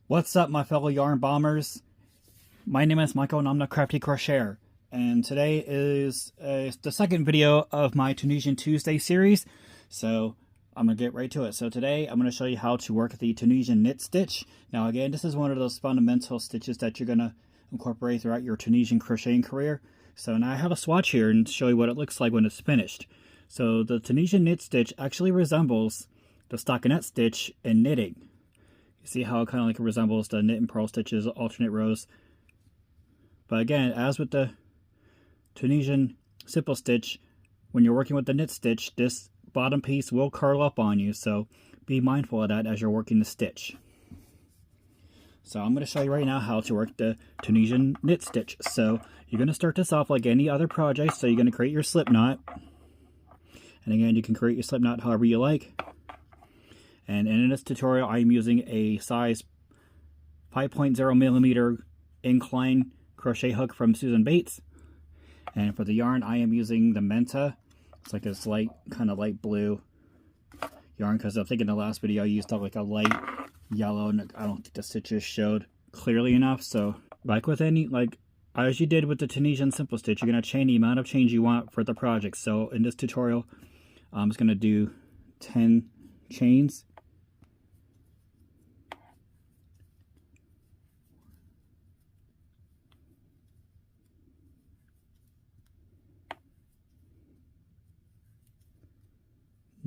What's up, my fellow yarn bombers? My name is Michael and I'm the Crafty Crocheter. And today is the second video of my Tunisian Tuesday series. So I'm going to get right to it. So today I'm going to show you how to work the Tunisian Knit Stitch. Now again, this is one of those fundamental stitches that you're going to incorporate throughout your Tunisian crocheting career. So now I have a swatch here and show you what it looks like when it's finished. So the Tunisian Knit Stitch actually resembles the stockinette stitch in knitting. See how it kind of like resembles the knit and purl stitches, alternate rows. But again, as with the Tunisian simple stitch, when you're working with the knit stitch, this bottom piece will curl up on you, so be mindful of that as you're working the stitch. So I'm going to show you right now how to work the Tunisian knit stitch. So you're going to start this off like any other project. So you're going to create your slip knot. And again, you can create your slip knot however you like. And in this tutorial, I'm using a size 5.0 millimeter incline crochet hook from Susan Bates. And for the yarn, I am using the Menta. It's like this light, kind of light blue yarn, because I think in the last video I used like a light yellow, and I don't think the stitches showed clearly enough. So like with any, as you did with the Tunisian simple stitch, you're going to chain the amount of chains you want for the project. So in this tutorial, I'm just going to do 10 chains.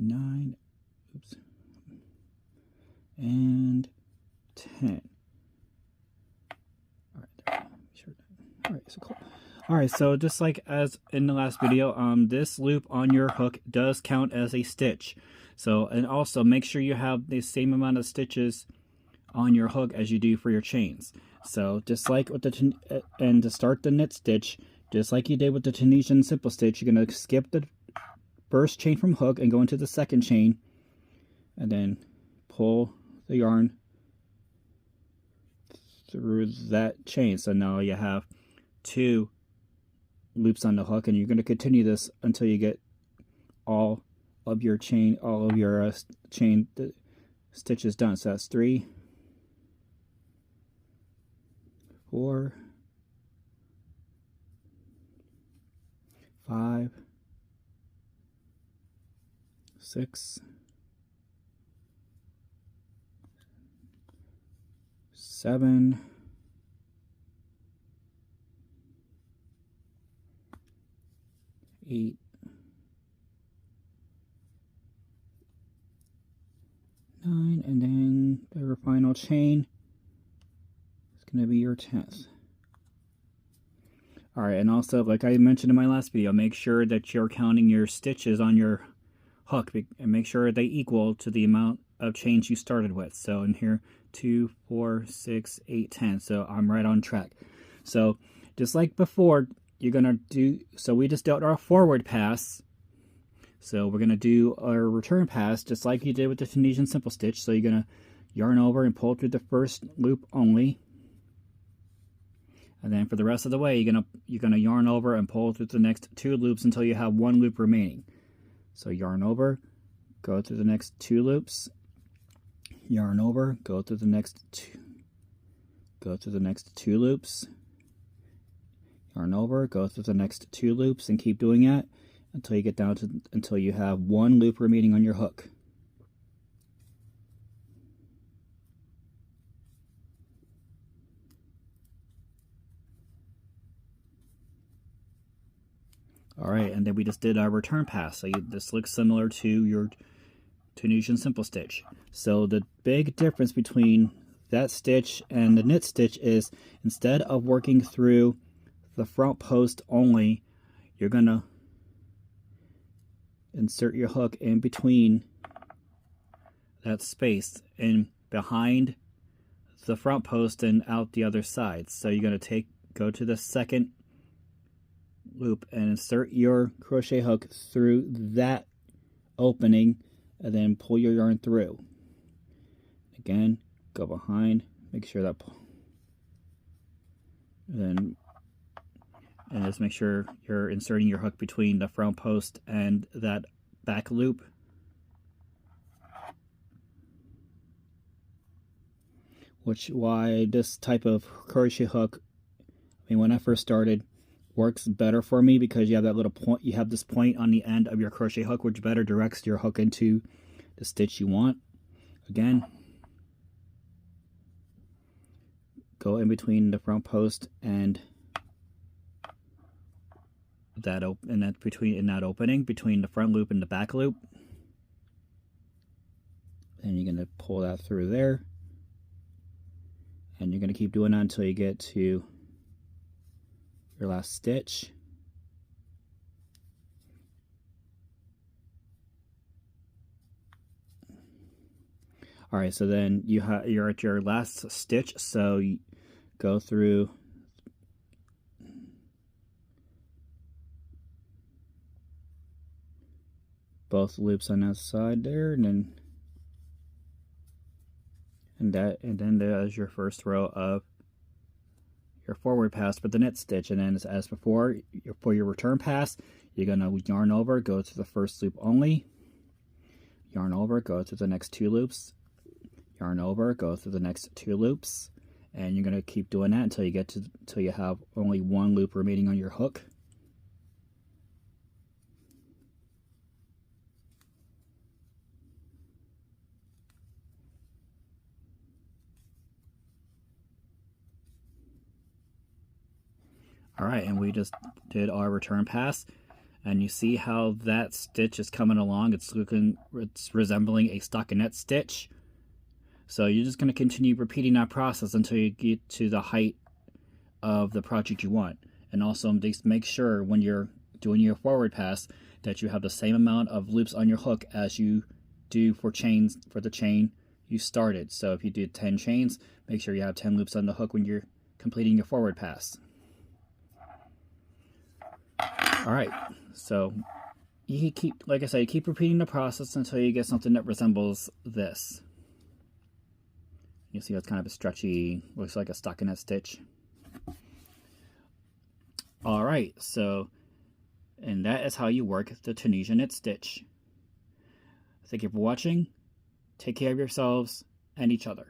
Nine, oops, and 10. All right, sure. All right, so cool. All right, so just like as in the last video, this loop on your hook does count as a stitch. So, and also make sure you have the same amount of stitches on your hook as you do for your chains. So just like with the and to start the knit stitch, just like you did with the Tunisian simple stitch, you're gonna skip the first chain from hook and go into the second chain, and then pull the yarn through that chain. So now you have 2 loops on the hook, and you're going to continue this until you get all of your chain stitches done. So that's 3, 4, 5, 6, 7, 8, 9, and then the final chain is going to be your 10th. Alright, and also, like I mentioned in my last video, make sure that you're counting your stitches on your hook and make sure they equal to the amount of chains you started with. So in here, 2, 4, 6, 8, 10. So I'm right on track. So just like before, you're gonna do, so we just dealt our forward pass. So we're gonna do our return pass just like you did with the Tunisian simple stitch. So you're gonna yarn over and pull through the first loop only. And then for the rest of the way, you're gonna yarn over and pull through the next 2 loops until you have 1 loop remaining. So yarn over, go through the next 2 loops, yarn over, go through the next 2 loops, yarn over, go through the next 2 loops, and keep doing that until you get down to until you have 1 loop remaining on your hook. Alright, and then we just did our return pass. So this looks similar to your Tunisian simple stitch. So the big difference between that stitch and the knit stitch is instead of working through the front post only, you're going to insert your hook in between that space and behind the front post and out the other side. So you're going to go to the second loop and insert your crochet hook through that opening, and then pull your yarn through. Again, go behind, make sure that, and just make sure you're inserting your hook between the front post and that back loop. why this type of crochet hook, I mean, when I first started, works better for me, because you have that little point, you have this point on the end of your crochet hook, which better directs your hook into the stitch you want. Again, go in between the front post and that in that opening between the front loop and the back loop, and you're going to pull that through there, and you're going to keep doing that until you get to your last stitch. All right, so then you're at your last stitch, so you go through both loops on that side there, and then there's your first row of your forward pass for the knit stitch. And then, as before, for your return pass, you're gonna yarn over, go to the first loop only, yarn over, go to the next 2 loops, yarn over, go through the next 2 loops, and you're gonna keep doing that until you have only 1 loop remaining on your hook. All right, and we just did our return pass, and you see how that stitch is coming along. It's resembling a stockinette stitch. So you're just going to continue repeating that process until you get to the height of the project you want. And also just make sure when you're doing your forward pass that you have the same amount of loops on your hook as you do for the chain you started. So if you did 10 chains, make sure you have 10 loops on the hook when you're completing your forward pass. All right, so you keep, like I said, you keep repeating the process until you get something that resembles this. You'll see it's kind of a stretchy, looks like a stockinette stitch. All right, so, and that is how you work the Tunisian Knit Stitch. Thank you for watching. Take care of yourselves and each other.